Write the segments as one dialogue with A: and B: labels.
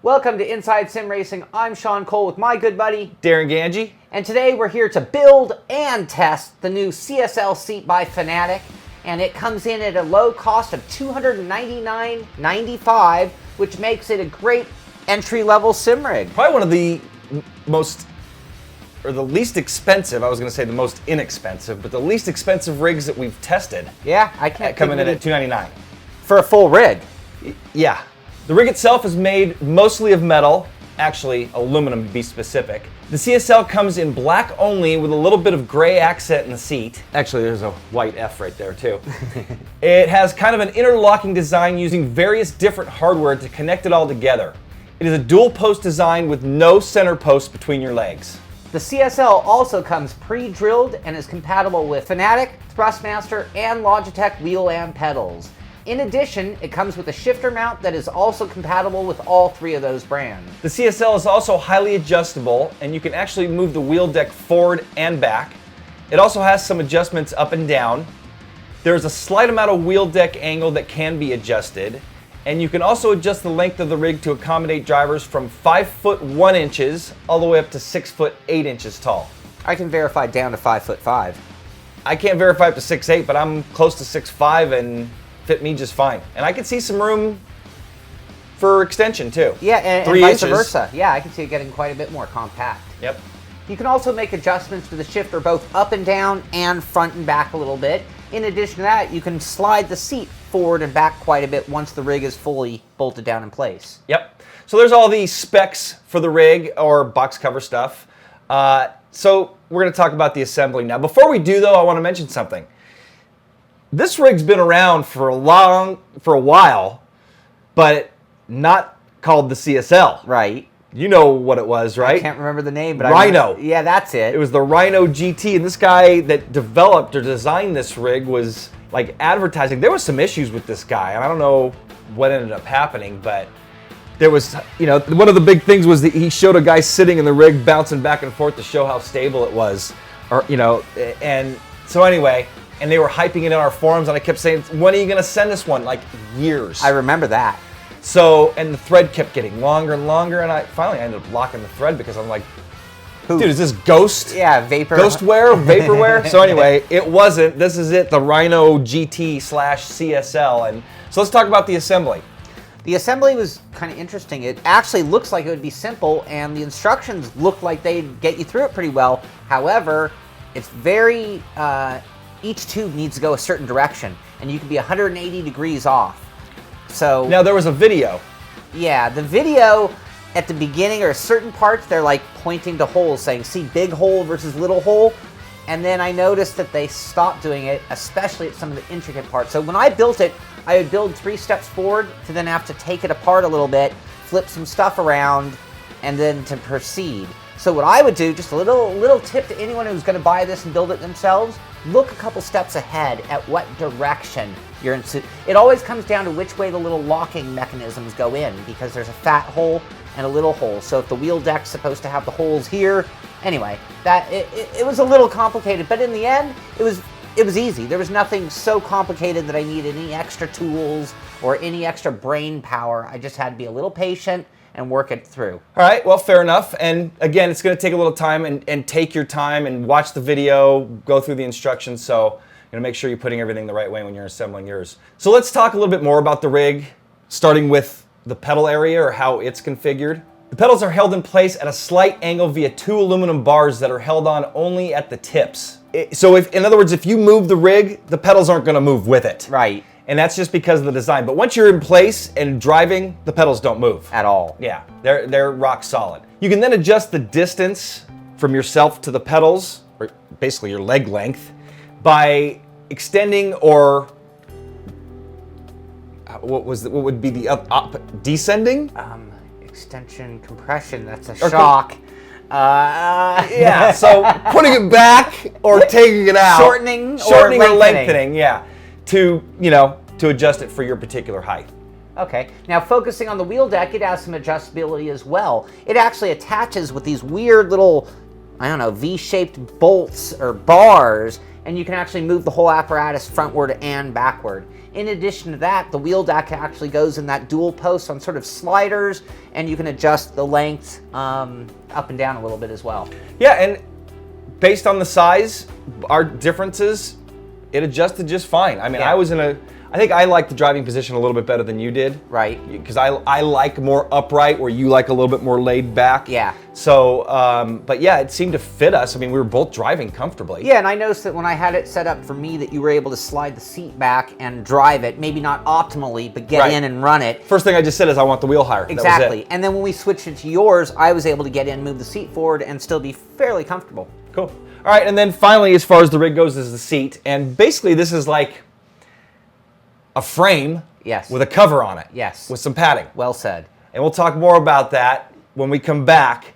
A: Welcome to Inside Sim Racing. I'm Sean Cole with my good buddy,
B: Darren Ganji.
A: and today we're here to build and test the new CSL seat by Fanatec, and it comes in at a low cost of $299.95, which makes it a great entry-level sim rig.
B: Probably one of the most, or the least expensive, I was going to say the most inexpensive, but the least expensive rigs that we've tested.
A: Yeah, I can't
B: coming in at $299.
A: for a full rig.
B: Yeah. The rig itself is made mostly of metal, actually aluminum to be specific. The CSL comes in black only with a little bit of gray accent in the seat. Actually, there's a white F right there too. It has kind of an interlocking design using various different hardware to connect it all together. It is a dual post design with no center post between your legs.
A: The CSL also comes pre-drilled and is compatible with Fanatec, Thrustmaster, and Logitech wheel and pedals. In addition, it comes with a shifter mount that is also compatible with all three of those brands.
B: The CSL is also highly adjustable, and you can actually move the wheel deck forward and back. It also has some adjustments up and down. There's a slight amount of wheel deck angle that can be adjusted, and you can also adjust the length of the rig to accommodate drivers from 5 foot 1 inches all the way up to 6 foot 8 inches tall.
A: I can verify down to 5'5".
B: I can't verify up to 6'8", but I'm close to 6'5", and fit me just fine. And I can see some room for extension too.
A: Yeah, and
B: 3
A: vice
B: inches.
A: versa. Yeah, I can see it getting quite a bit more compact.
B: Yep.
A: You can also make adjustments to the shifter both up and down and front and back a little bit. In addition to that, you can slide the seat forward and back quite a bit once the rig is fully bolted down in place.
B: Yep. So there's all the specs for the rig, or box cover stuff. So we're going to talk about the assembly now. Before we do though, I want to mention something. This rig's been around for a while, but not called the CSL.
A: Right.
B: You know what it was, right?
A: I can't remember the name, but
B: Rhino.
A: Yeah, that's it.
B: It was the Rhino GT, and this guy that developed or designed this rig was like advertising. There was some issues with this guy, and I don't know what ended up happening, but there was, one of the big things was that he showed a guy sitting in the rig bouncing back and forth to show how stable it was, and so anyway. And they were hyping it in our forums, and I kept saying, when are you going to send us one? Like, years.
A: I remember that.
B: So, and the thread kept getting longer and longer, and I finally ended up locking the thread because I'm like, dude, is this ghost?
A: Yeah,
B: vaporware? So anyway, it wasn't. This is it, the Rhino GT/CSL. And so let's talk about the assembly.
A: The assembly was kind of interesting. It actually looks like it would be simple, and the instructions look like they'd get you through it pretty well. However, it's very... each tube needs to go a certain direction, and you can be 180 degrees off. So
B: now there was a video.
A: Yeah, the video at the beginning, or certain parts, they're like pointing to holes, saying, see big hole versus little hole. And then I noticed that they stopped doing it, especially at some of the intricate parts. So when I built it, I would build 3 steps forward to then have to take it apart a little bit, flip some stuff around, and then to proceed. So what I would do, just a little tip to anyone who's going to buy this and build it themselves, look a couple steps ahead at what direction you're in. It always comes down to which way the little locking mechanisms go in, because there's a fat hole and a little hole. So if the wheel deck's supposed to have the holes here, anyway, it was a little complicated, but in the end, it was easy. There was nothing so complicated that I needed any extra tools or any extra brain power. I just had to be a little patient and work it through.
B: All right, well, fair enough. And again, it's going to take a little time, and take your time and watch the video, go through the instructions. So make sure you're putting everything the right way when you're assembling yours. So let's talk a little bit more about the rig, starting with the pedal area, or how it's configured. The pedals are held in place at a slight angle via 2 aluminum bars that are held on only at the tips. So in other words, if you move the rig, the pedals aren't going to move with it.
A: Right.
B: And that's just because of the design. But once you're in place and driving, the pedals don't move.
A: At all.
B: Yeah, they're rock solid. You can then adjust the distance from yourself to the pedals, or basically your leg length, by extending or what would be the descending?
A: Extension, compression, that's a shock.
B: Yeah, so putting it back or taking it out.
A: Shortening
B: or lengthening, yeah. To adjust it for your particular height.
A: Okay, now focusing on the wheel deck, it has some adjustability as well. It actually attaches with these weird little, V-shaped bolts or bars, and you can actually move the whole apparatus frontward and backward. In addition to that, the wheel deck actually goes in that dual post on sort of sliders, and you can adjust the length up and down a little bit as well.
B: Yeah, and based on the size, our differences, it adjusted just fine. I mean,
A: Yeah.
B: I think I like the driving position a little bit better than you did.
A: Right.
B: Because I like more upright, where you like a little bit more laid back.
A: Yeah.
B: So, but yeah, it seemed to fit us. I mean, we were both driving comfortably.
A: Yeah, and I noticed that when I had it set up for me that you were able to slide the seat back and drive it, maybe not optimally, but get
B: Right.
A: in and run it.
B: First thing I just said is I want the wheel higher.
A: Exactly.
B: That was it.
A: And then when we switched it to yours, I was able to get in, move the seat forward, and still be fairly comfortable.
B: Cool. All right, and then finally, as far as the rig goes, is the seat. And basically, this is like a frame
A: Yes.
B: with a cover on it.
A: Yes.
B: With some padding.
A: Well said.
B: And we'll talk more about that when we come back.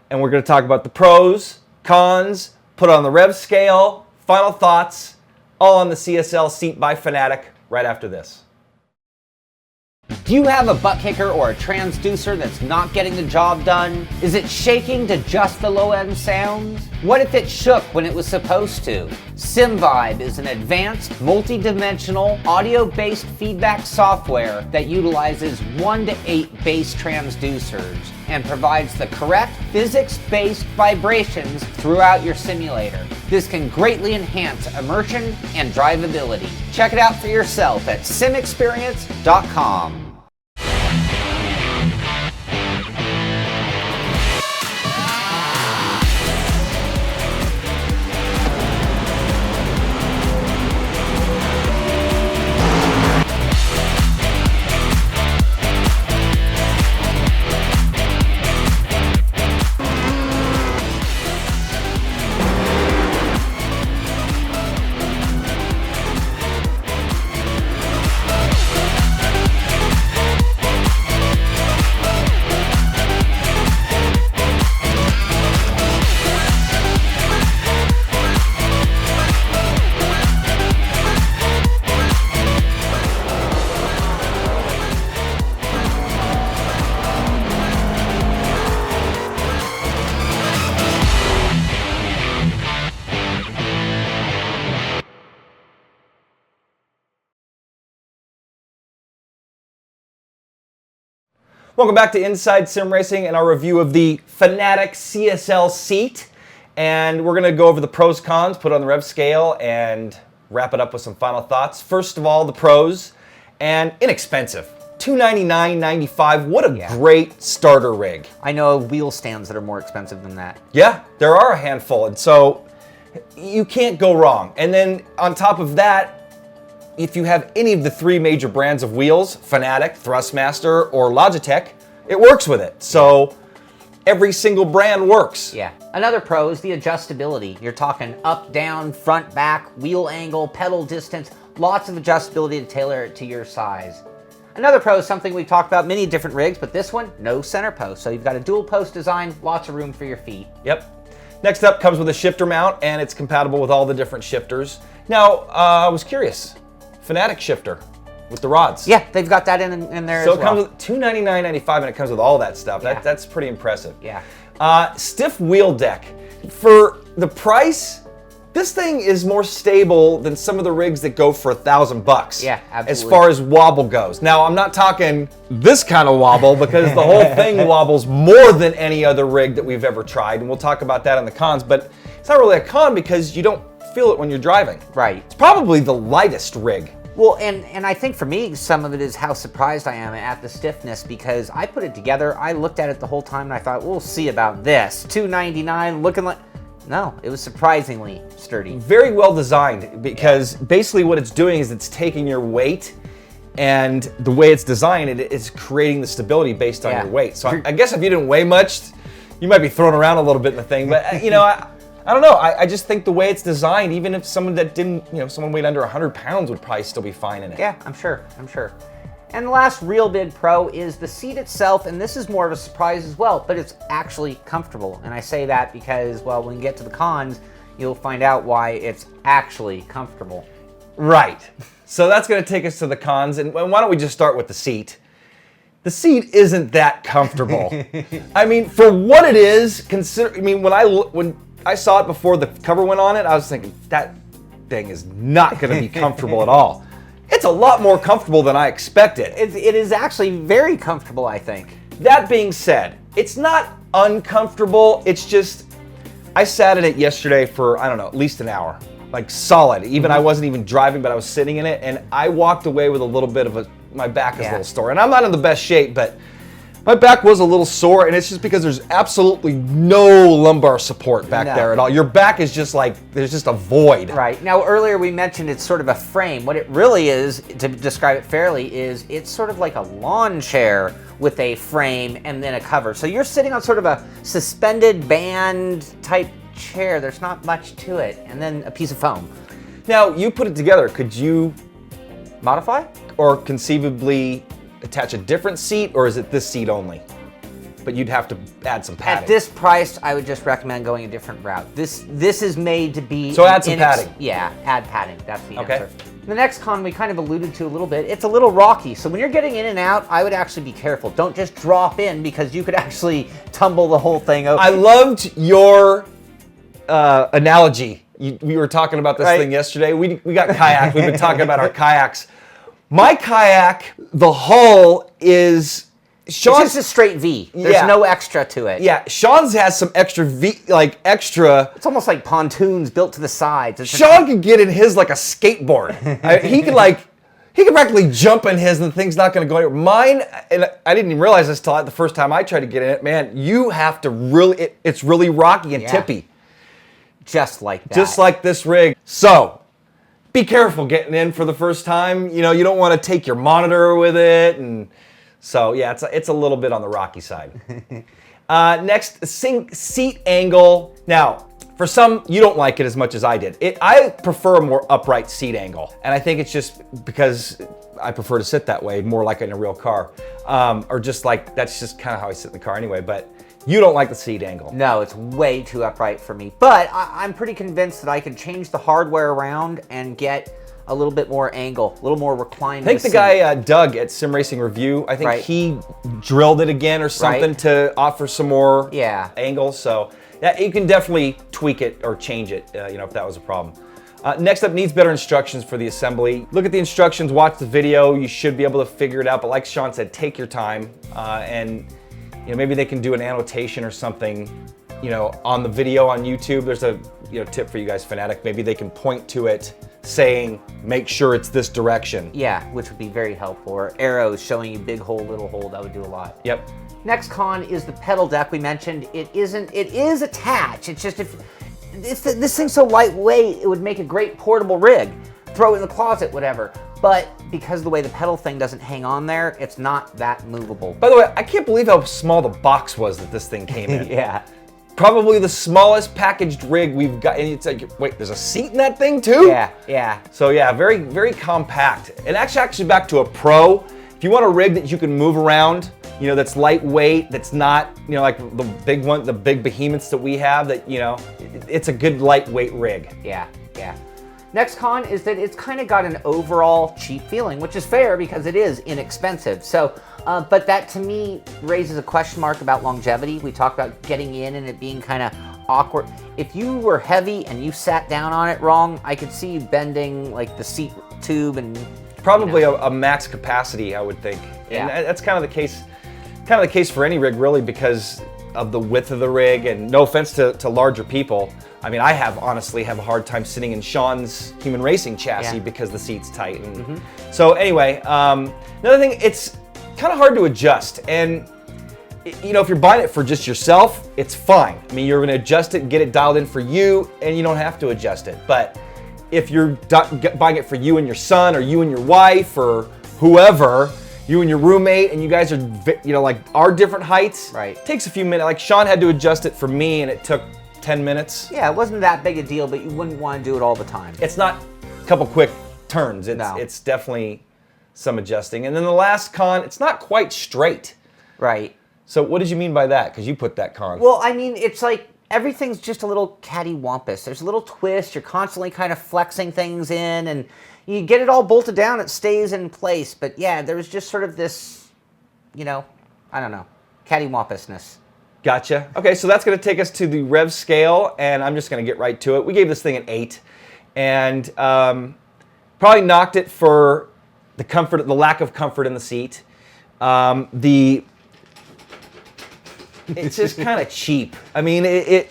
B: And we're going to talk about the pros, cons, put on the Rev Scale, final thoughts, all on the CSL seat by Fanatec right after this.
A: Do you have a butt kicker or a transducer that's not getting the job done? Is it shaking to just the low-end sounds? What if it shook when it was supposed to? SimVibe is an advanced, multi-dimensional, audio-based feedback software that utilizes 1 to 8 bass transducers and provides the correct physics-based vibrations throughout your simulator. This can greatly enhance immersion and drivability. Check it out for yourself at simexperience.com.
B: Welcome back to Inside Sim Racing and our review of the Fanatec CSL seat. And we're going to go over the pros, cons, put on the Rev Scale, and wrap it up with some final thoughts. First of all, the pros, and inexpensive. $299.95. What a great starter rig.
A: I know of wheel stands that are more expensive than that.
B: Yeah, there are a handful, and so you can't go wrong. And then on top of that, if you have any of the 3 major brands of wheels, Fanatec, Thrustmaster, or Logitech, it works with it. So every single brand works.
A: Yeah. Another pro is the adjustability. You're talking up, down, front, back, wheel angle, pedal distance, lots of adjustability to tailor it to your size. Another pro is something we've talked about many different rigs, but this one, no center post. So you've got a dual post design, lots of room for your feet.
B: Yep. Next up comes with a shifter mount, and it's compatible with all the different shifters. Now, I was curious. Fanatec shifter with the rods.
A: Yeah, they've got that in there
B: so
A: as well.
B: So it comes with $299.95 and it comes with all that stuff.
A: Yeah.
B: That's pretty impressive.
A: Yeah.
B: Stiff wheel deck. For the price, this thing is more stable than some of the rigs that go for $1,000.
A: Yeah, absolutely.
B: As far as wobble goes. Now, I'm not talking this kind of wobble because the whole thing wobbles more than any other rig that we've ever tried, and we'll talk about that in the cons, but it's not really a con because you don't feel it when you're driving.
A: Right.
B: It's probably the lightest rig.
A: Well, and I think for me, some of it is how surprised I am at the stiffness, because I put it together, I looked at it the whole time, and I thought, we'll see about this. $299, looking like... No, it was surprisingly sturdy.
B: Very well designed, because basically what it's doing is it's taking your weight, and the way it's designed, it is creating the stability based on your weight. So I guess if you didn't weigh much, you might be thrown around a little bit in the thing, but you know, I don't know. I just think the way it's designed, even if someone that didn't, someone weighed under 100 pounds would probably still be fine in it.
A: Yeah, I'm sure. And the last real big pro is the seat itself, and this is more of a surprise as well, but it's actually comfortable. And I say that because, well, when you get to the cons, you'll find out why it's actually comfortable.
B: Right. So that's going to take us to the cons, and why don't we just start with the seat? The seat isn't that comfortable. I mean, for what it is, when I saw it before the cover went on it, I was thinking, that thing is not going to be comfortable at all. It's a lot more comfortable than I expected.
A: It is actually very comfortable, I think.
B: That being said, it's not uncomfortable. It's just, I sat in it yesterday for, I don't know, at least an hour. Like solid. Even I wasn't even driving, but I was sitting in it, and I walked away with a little bit of my back is a little sore. And I'm not in the best shape, but my back was a little sore, and it's just because there's absolutely no lumbar support back there at all. Your back is just like, there's just a void.
A: Right. Now, earlier we mentioned it's sort of a frame. What it really is, to describe it fairly, is it's sort of like a lawn chair with a frame and then a cover. So you're sitting on sort of a suspended band type chair. There's not much to it, and then a piece of foam.
B: Now, you put it together. Could you
A: modify
B: or conceivably attach a different seat, or is it this seat only? But you'd have to add some padding.
A: At this price, I would just recommend going a different route. This is made to be...
B: So add some padding.
A: Yeah, add padding. That's the answer. The next con we kind of alluded to a little bit. It's a little rocky, so when you're getting in and out, I would actually be careful. Don't just drop in, because you could actually tumble the whole thing over.
B: I loved your analogy. We were talking about this thing yesterday. We got kayak. We've been talking about our kayaks. My kayak, the hull is... Sean's,
A: it's just a straight V. There's no extra to it.
B: Yeah, Sean's has some extra V, extra...
A: It's almost like pontoons built to the sides.
B: Sean could get in his like a skateboard. He could practically jump in his and the thing's not going to go anywhere. Mine, and I didn't even realize this till the first time I tried to get in it, man, you have to really... It's really rocky and tippy.
A: Just like that.
B: Just like this rig. So, be careful getting in for the first time. You know, you don't want to take your monitor with it. And so, yeah, it's a little bit on the rocky side. Next, seat angle. Now, for some, you don't like it as much as I did. I prefer a more upright seat angle. And I think it's just because I prefer to sit that way, more like in a real car. Or just like, that's just kind of how I sit in the car anyway. But you don't like the seat angle.
A: No, it's way too upright for me. But I'm pretty convinced that I can change the hardware around and get a little bit more angle, a little more reclined.
B: I think the guy, Doug at Sim Racing Review, I think he drilled it again or something to offer some more angle. So yeah, you can definitely tweak it or change it, if that was a problem. Next up, needs better instructions for the assembly. Look at the instructions, watch the video. You should be able to figure it out. But like Sean said, take your time and maybe they can do an annotation or something, on the video on YouTube. There's a tip for you guys, Fanatec. Maybe they can point to it saying, make sure it's this direction.
A: Yeah, which would be very helpful. Or arrows showing you big hole, little hole. That would do a lot.
B: Yep.
A: Next con is the pedal deck we mentioned. It is attached. It's just, this thing's so lightweight, it would make a great portable rig. Throw it in the closet, whatever. But because of the way the pedal thing doesn't hang on there, it's not that movable.
B: By the way, I can't believe how small the box was that this thing came in.
A: Yeah.
B: Probably the smallest packaged rig we've got. And it's like, wait, there's a seat in that thing too?
A: Yeah.
B: So yeah, very, very compact. And actually back to a Pro, if you want a rig that you can move around, that's lightweight, that's not, like the big one, the big behemoths that we have, that, it's a good lightweight rig.
A: Yeah. Next con is that it's kind of got an overall cheap feeling, which is fair because it is inexpensive. So, but that to me raises a question mark about longevity. We talked about getting in and it being kind of awkward. If you were heavy and you sat down on it wrong, I could see you bending like the seat tube and...
B: Probably a max capacity, I would think.
A: Yeah.
B: And that's kind of the case for any rig really, because of the width of the rig, and no offense to larger people. I mean, I honestly have a hard time sitting in Sean's human racing chassis because the seat's tight. And so anyway, another thing, it's kind of hard to adjust. And if you're buying it for just yourself, it's fine. I mean, you're going to adjust it, get it dialed in for you, and you don't have to adjust it. But if you're buying it for you and your son, or you and your wife, or whoever, you and your roommate, and you guys are, are different heights.
A: Right.
B: It takes a few minutes. Like Sean had to adjust it for me, and it took 10 minutes.
A: Yeah, it wasn't that big a deal, but you wouldn't want to do it all the time.
B: It's not a couple quick turns. It's definitely some adjusting. And then the last con, it's not quite straight.
A: Right.
B: So what did you mean by that? Because you put that con.
A: Well, I mean, it's like everything's just a little cattywampus. There's a little twist. You're constantly kind of flexing things in, and you get it all bolted down, it stays in place. But yeah, there was just sort of this, I don't know, cattywampusness.
B: Gotcha. Okay, so that's going to take us to the Rev Scale, and I'm just going to get right to it. We gave this thing an 8, and probably knocked it for the comfort, the lack of comfort in the seat. It's just kind of cheap. I mean, it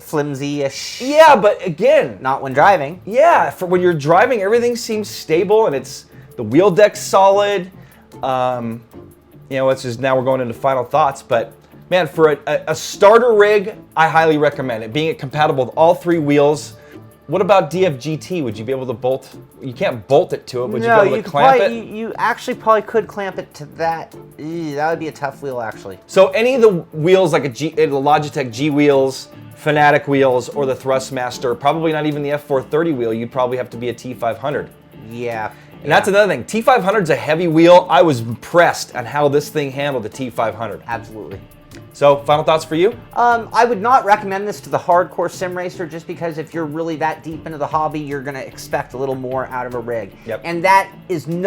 A: flimsy-ish.
B: Yeah, but again,
A: Not when driving.
B: yeah, for when you're driving, everything seems stable and the wheel deck's solid. You know, it's just now we're going into final thoughts, but man, for a starter rig, I highly recommend it. Being compatible with all 3 wheels. What about DFGT? Would you be able to bolt? You can't bolt it to it. Would you be able to clamp it?
A: You actually probably could clamp it to that. That would be a tough wheel, actually.
B: So any of the wheels, like the Logitech G wheels, Fanatec wheels, or the Thrustmaster, probably not even the F430 wheel, you'd probably have to be a T500.
A: Yeah.
B: And that's another thing. T500's a heavy wheel. I was impressed on how this thing handled the T500.
A: Absolutely.
B: So, final thoughts for you?
A: I would not recommend this to the hardcore sim racer, just because if you're really that deep into the hobby, you're going to expect a little more out of a rig.
B: Yep.
A: And that is in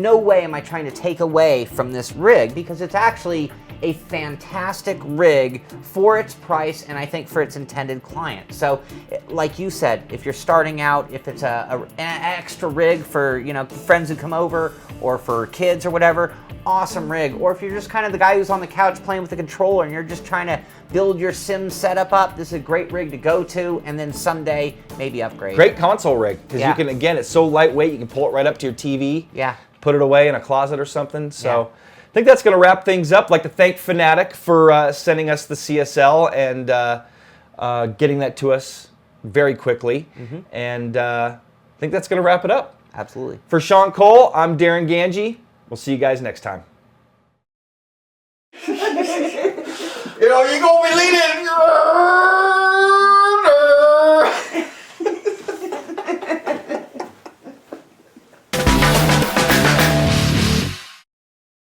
A: no way am I trying to take away from this rig, because it's actually a fantastic rig for its price and I think for its intended client. So, like you said, if you're starting out, if it's an extra rig for, you know, friends who come over or for kids or whatever, awesome rig. Or if you're just kind of the guy who's on the couch playing with the controller and you're just trying to build your sim setup up, this is a great rig to go to, and then someday maybe upgrade.
B: Great console rig, because
A: Yeah.
B: you can, again, it's so lightweight, you can pull it right up to your TV,
A: Yeah.
B: put it away in a closet or something. So
A: Yeah.
B: I think that's going to wrap things up. I'd like to thank Fanatec for sending us the CSL and getting that to us very quickly. And I think that's going to wrap it up.
A: Absolutely.
B: For Sean Cole, I'm Darren Ganji. We'll see you guys next time.
C: You know, you're going to be leaning.